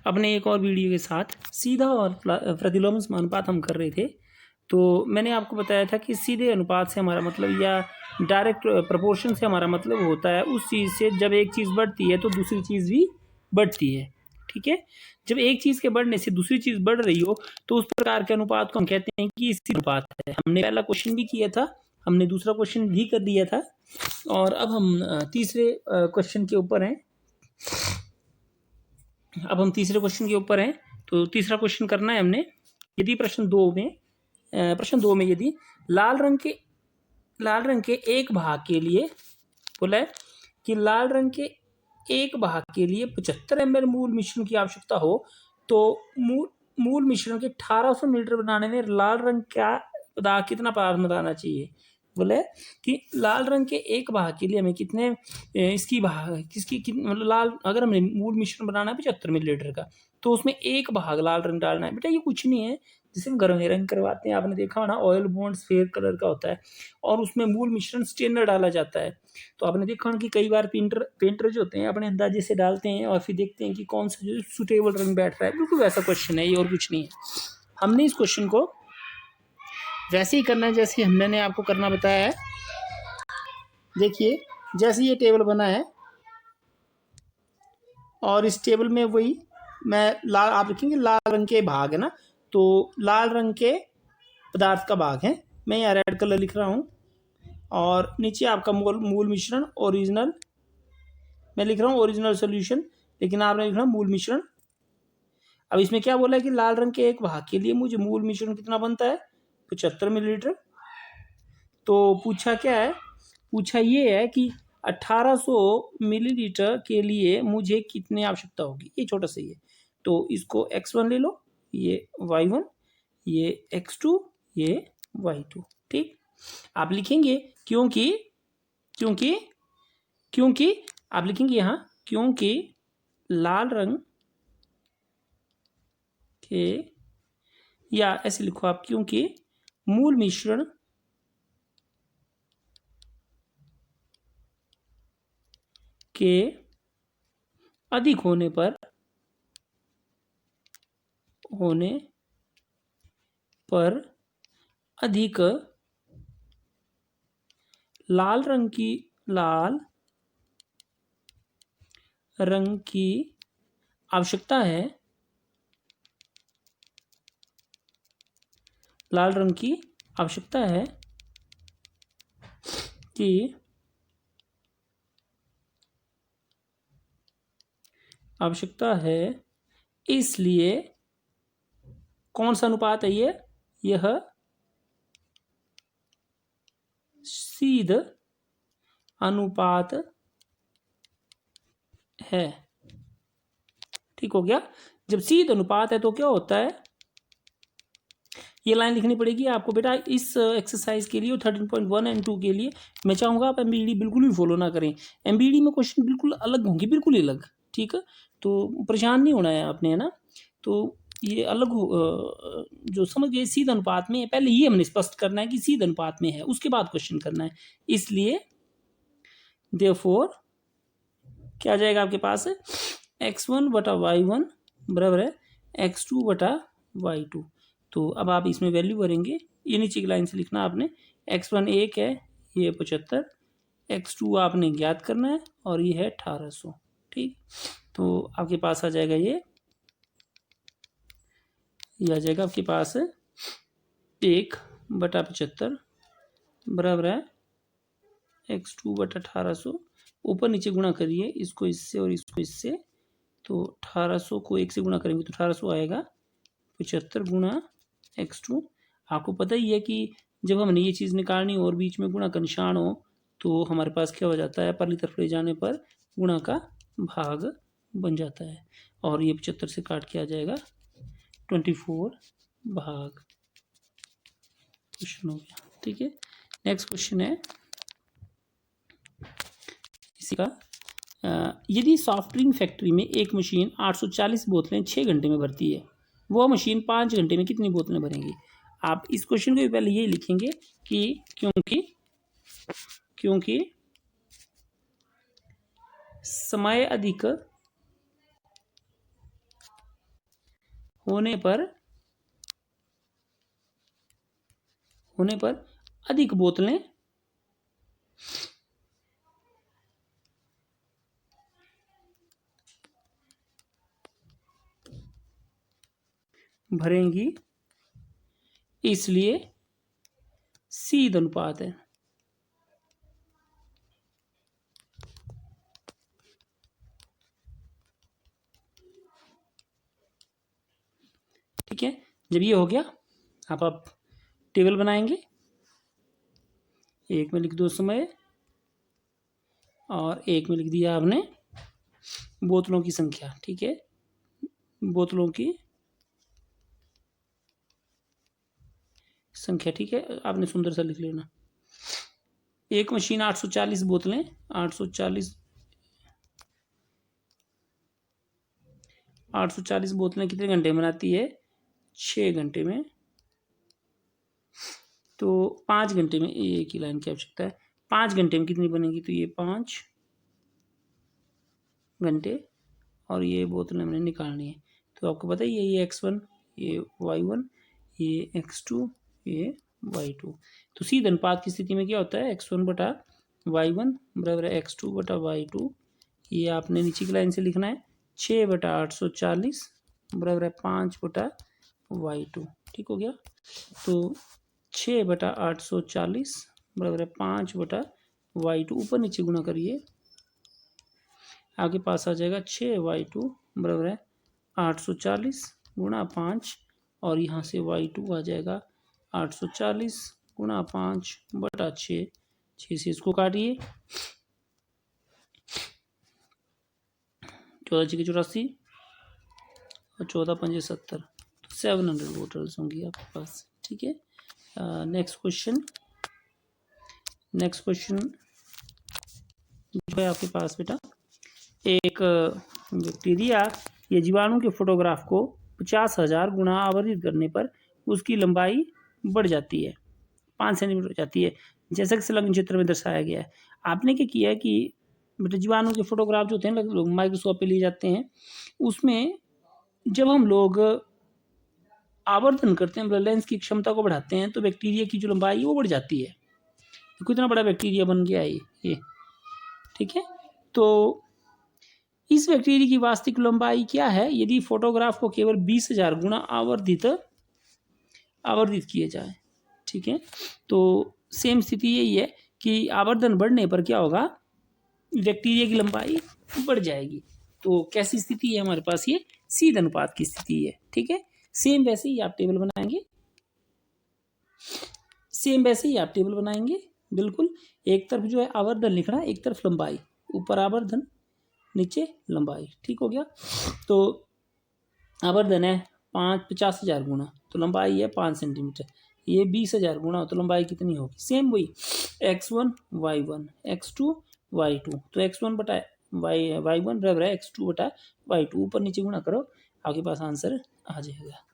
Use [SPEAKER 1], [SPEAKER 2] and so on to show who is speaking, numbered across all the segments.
[SPEAKER 1] अपने एक और वीडियो के साथ सीधा और प्रतिलोम समानुपात हम कर रहे थे। तो मैंने आपको बताया था कि सीधे अनुपात से हमारा मतलब या डायरेक्ट प्रोपोर्शन से हमारा मतलब होता है उस चीज़ से जब एक चीज़ बढ़ती है तो दूसरी चीज़ भी बढ़ती है। ठीक है, जब एक चीज़ के बढ़ने से दूसरी चीज़ बढ़ रही हो तो उस प्रकार के अनुपात को हम कहते हैं कि सीधा अनुपात है। हमने पहला क्वेश्चन भी किया था, हमने दूसरा क्वेश्चन भी कर दिया था और अब हम तीसरे क्वेश्चन के ऊपर हैं। तो तीसरा क्वेश्चन करना है हमने। यदि प्रश्न दो में यदि लाल रंग के एक भाग के लिए बोला है कि लाल रंग के एक भाग के लिए 75 ml मूल मिश्रण की आवश्यकता हो तो मूल मिश्रण के 1800 मिलीलीटर बनाने में लाल रंग का पदार्थ कितना पदार्थ मिलाना चाहिए। बोले कि लाल रंग के एक भाग के लिए हमें कितने मतलब लाल अगर हमें मूल मिश्रण बनाना है 75 मिलीलीटर का तो उसमें एक भाग लाल रंग डालना है। बेटा ये कुछ नहीं है, जिसे हम घर में रंग करवाते हैं, आपने देखा होना ऑयल बॉन्ड फेयर कलर का होता है और उसमें मूल मिश्रण स्टेनर डाला जाता है। तो आपने देखा होना कि कई बार पेंटर जो होते हैं अपने अंदाजे से डालते हैं और फिर देखते हैं कि कौन सा जो सुटेबल रंग बैठ रहा है। बिल्कुल वैसा क्वेश्चन है ये और कुछ नहीं है। हमने इस क्वेश्चन को वैसे ही करना है जैसे मैंने आपको करना बताया है। देखिए जैसे ये टेबल बना है और इस टेबल में वही मैं आप लिखेंगे लाल रंग के भाग है ना, तो लाल रंग के पदार्थ का भाग है, मैं यहाँ रेड कलर लिख रहा हूँ और नीचे आपका मूल मिश्रण ओरिजिनल मैं लिख रहा हूँ ओरिजिनल सॉल्यूशन, लेकिन आपने लिखना मूल मिश्रण। अब इसमें क्या बोला है कि लाल रंग के एक भाग के लिए मुझे मूल मिश्रण कितना बनता है 75 मिलीलीटर। तो पूछा क्या है, पूछा ये है कि 1800 मिलीलीटर के लिए मुझे कितनी आवश्यकता होगी। ये छोटा सा ही है तो इसको x1 ले लो, ये y1, ये x2, ये y2। ठीक, आप लिखेंगे क्योंकि आप लिखेंगे यहाँ क्योंकि लाल रंग के, या ऐसे लिखो आप क्योंकि मूल मिश्रण के अधिक होने पर अधिक लाल रंग की आवश्यकता है, लाल रंग की आवश्यकता है कि इसलिए कौन सा अनुपात है ये, यह सीध अनुपात है। ठीक हो गया। जब सीध अनुपात है तो क्या होता है, ये लाइन लिखनी पड़ेगी आपको बेटा इस एक्सरसाइज के लिए 13.1 एंड 2 के लिए। मैं चाहूँगा आप एमबीडी बिल्कुल भी फॉलो ना करें, एमबीडी में क्वेश्चन बिल्कुल अलग होंगे, बिल्कुल ही अलग। ठीक है, तो परेशान नहीं होना है आपने, है ना। तो ये अलग जो समझ गए सीध अनुपात में, पहले ये हमने स्पष्ट करना है कि सीध अनुपात में है, उसके बाद क्वेश्चन करना है। इसलिए देयरफॉर क्या आ जाएगा आपके पास, x1 बटा y1 बराबर है x2 बटा y2। तो अब आप इसमें वैल्यू भरेंगे, ये नीचे की लाइन से लिखना आपने, x1 1 है, ये 75, x2 आपने ज्ञात करना है और ये है 1800। ठीक, तो आपके पास आ जाएगा ये आ जाएगा आपके पास 1 बटा 75 बराबर है x2 बटा 1800। ऊपर नीचे गुणा करिए इसको इससे और इसको इससे, तो 1800 को 1 से गुणा करेंगे तो 1800 आएगा 75 गुणा x2। आपको पता ही है कि जब हमने ये चीज़ निकालनी और बीच में गुणा का निशान हो तो हमारे पास क्या हो जाता है, परली तरफ ले जाने पर गुणा का भाग बन जाता है और ये 75 से काट के आ जाएगा 24 भाग। क्वेश्चन हो गया। ठीक है, नेक्स्ट क्वेश्चन है इसी का, यदि सॉफ्ट ड्रिंक फैक्ट्री में एक मशीन 840 बोतलें 6 घंटे में भरती है, वह मशीन 5 घंटे में कितनी बोतलें भरेंगी। आप इस क्वेश्चन को भी पहले ये लिखेंगे कि क्योंकि समय अधिक होने पर अधिक बोतलें भरेंगी, इसलिए सीध अनुपात है। ठीक है, जब ये हो गया आप टेबल बनाएंगे। एक में लिख दो समय और एक में लिख दिया आपने बोतलों की संख्या। ठीक है, बोतलों की संख्या। ठीक है, आपने सुंदर सा लिख लेना। एक मशीन 840 बोतलें 840 बोतलें कितने घंटे में बनाती है? 6 घंटे में। तो 5 घंटे में एक ही लाइन की आवश्यकता है। 5 घंटे में कितनी बनेगी? तो ये 5 घंटे और ये बोतलें हमने निकालनी है। तो आपको पता ही है ये x1, ये y1, ये x2, ये y2। तो सीध अनुपात की स्थिति में क्या होता है? x1 बटा y1 बराबर है x2 बटा y2। ये आपने नीचे की लाइन से लिखना है 6 बटा 840 बराबर है 5 बटा y2। ठीक हो गया। तो 6 बटा 840 बराबर है 5 बटा y2। ऊपर नीचे गुणा करिए, आगे पास आ जाएगा 6y2 बराबर है 840 गुणा 5 और यहाँ से y2 आ जाएगा 840 गुणा 5 बटा 6। 6 से इसको काटिए, 14 6 84 और 14 5 70। तो 700 बोटल्स होंगी आपके पास। ठीक है, नेक्स्ट क्वेश्चन जो है आपके पास बेटा, एक बैक्टीरिया या जीवाणु के फोटोग्राफ को 50,000 गुना आवर्धित करने पर उसकी लंबाई बढ़ जाती है, 5 सेंटीमीटर हो जाती है, जैसा कि संलग्न चित्र में दर्शाया गया है। आपने क्या किया है कि बेटा जीवाणु के फोटोग्राफ जो होते हैं लोग माइक्रोस्कोप पे लिए जाते हैं, उसमें जब हम लोग आवर्धन करते हैं, मतलब लेंस की क्षमता को बढ़ाते हैं, तो बैक्टीरिया की जो लंबाई है वो बढ़ जाती है। कितना बड़ा बैक्टीरिया बन गया है ये। ठीक है, तो इस बैक्टीरिया की वास्तविक लंबाई क्या है यदि फोटोग्राफ को केवल 20,000 गुना आवर्धित किए जाए। ठीक है, तो सेम स्थिति यही है कि आवर्धन बढ़ने पर क्या होगा? बैक्टीरिया की लंबाई बढ़ जाएगी। तो कैसी स्थिति है हमारे पास? ये सीध अनुपात की स्थिति है। ठीक है, सेम वैसे ही आप टेबल बनाएंगे। बिल्कुल, एक तरफ जो है आवर्धन लिखना, एक तरफ लंबाई, ऊपर आवर्धन नीचे लंबाई। ठीक हो गया। तो आवर्धन है 50,000 गुना, तो लंबाई है 5 सेंटीमीटर। ये 20,000 गुना, तो लंबाई कितनी होगी? सेम वही x1 y1 x2 y2। तो x1 बटा y1 बराबर है x2 बटा y2। ऊपर नीचे गुणा करो, आपके पास आंसर आ जाएगा।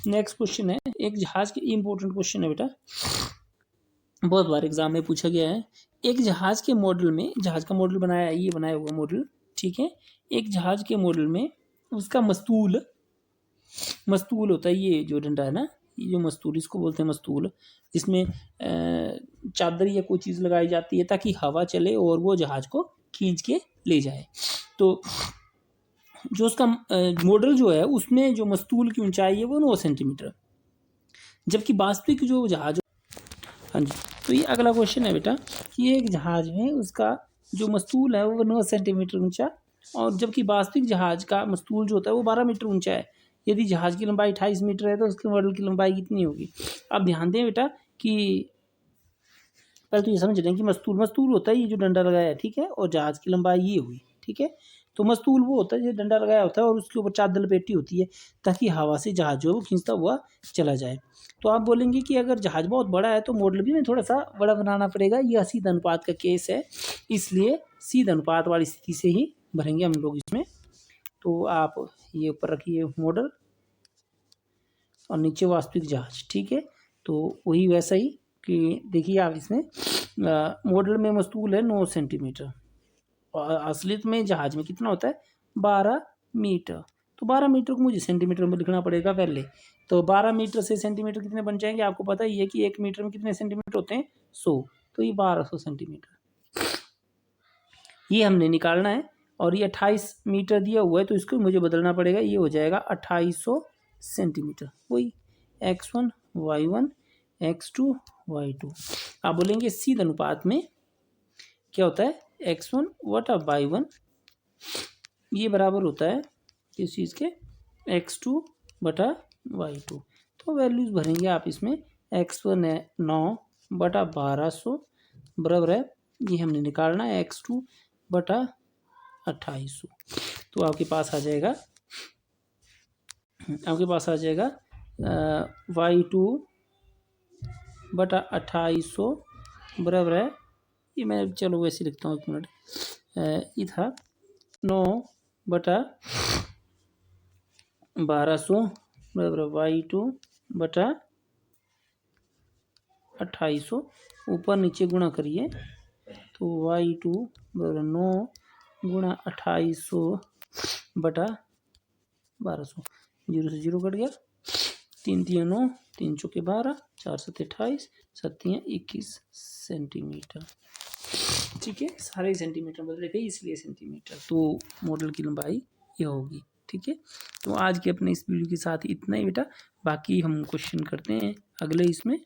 [SPEAKER 1] नेक्स्ट क्वेश्चन है, एक जहाज के इम्पोर्टेंट क्वेश्चन है बेटा, बहुत बार एग्जाम में पूछा गया है। एक जहाज के मॉडल में, जहाज का मॉडल बनाया है, ये बनाया हुआ मॉडल। ठीक है, एक जहाज के मॉडल में उसका मस्तूल होता है, ये जो डंडा है ना, ये जो मस्तूल, इसको बोलते हैं मस्तूल, जिसमें चादर या कोई चीज़ लगाई जाती है ताकि हवा चले और वो जहाज को खींच के ले जाए। तो जो उसका मॉडल जो है उसमें जो मस्तूल की ऊंचाई है वो 9 सेंटीमीटर, जबकि वास्तविक जो जहाज, हाँ जी, तो ये अगला क्वेश्चन है बेटा कि एक जहाज में उसका जो मस्तूल है वो 9 सेंटीमीटर ऊंचा, और जबकि वास्तविक जहाज का मस्तूल जो होता है वो 12 मीटर ऊंचा है। यदि जहाज की लंबाई 28 मीटर है तो उसके मॉडल की लंबाई कितनी होगी? अब ध्यान दें बेटा कि पहले तो ये समझ लें कि मस्तूल होता है ये जो डंडा लगाया है। ठीक है, और जहाज की लंबाई ये हुई। ठीक है, तो मस्तूल वो होता है जो डंडा लगाया होता है और उसके ऊपर चादर लपेटी होती है ताकि हवा से जहाज जो है वो खींचता हुआ चला जाए। तो आप बोलेंगे कि अगर जहाज बहुत बड़ा है तो मॉडल भी थोड़ा सा बड़ा बनाना पड़ेगा। यह सीध अनुपात का केस है, इसलिए सीध अनुपात वाली स्थिति से ही भरेंगे हम लोग इसमें। तो आप ये ऊपर रखिए मॉडल और नीचे वास्तविक जहाज। ठीक है, तो वही वैसा ही कि देखिए आप इसमें मॉडल में मस्तूल है 9 सेंटीमीटर और असलियत में जहाज में कितना होता है? 12 मीटर। तो 12 मीटर को मुझे सेंटीमीटर में लिखना पड़ेगा पहले। तो 12 मीटर से सेंटीमीटर कितने बन जाएंगे, आपको पता ही है कि 1 मीटर में कितने सेंटीमीटर होते हैं, 100। तो ये 1200 सेंटीमीटर ये हमने निकालना है। और ये 28 मीटर दिया हुआ है तो इसको मुझे बदलना पड़ेगा, ये हो जाएगा 2800 सेंटीमीटर। वही x1 y1 x2 y2। आप बोलेंगे सीध अनुपात में क्या होता है, x1 बटा y1 ये बराबर होता है किस चीज़ के, x2 बटा y2। तो वैल्यूज़ भरेंगे आप इसमें, x1 है 9 बटा 1200 बराबर है, ये हमने निकालना है x2 बटा 2800। तो आपके पास आ जाएगा y2 बटा 2800 बराबर है, ये मैं चलो वैसे लिखता हूँ, एक मिनट, ये था 9 बटा 1200 बराबर y2 बटा 2800, ऊपर नीचे गुणा करिए तो y2 बराबर 9 गुणा 2800 बटा 1200, 0 से 0 कट गया, 3 3 9, 3 चौके 12, 4 7 28, 7 21 सेंटीमीटर। ठीक है, सारे सेंटीमीटर बदले थे इसलिए सेंटीमीटर, तो मॉडल की लंबाई ये होगी। ठीक है, तो आज के अपने इस वीडियो के साथ इतना ही बेटा, बाकी हम क्वेश्चन करते हैं अगले इसमें।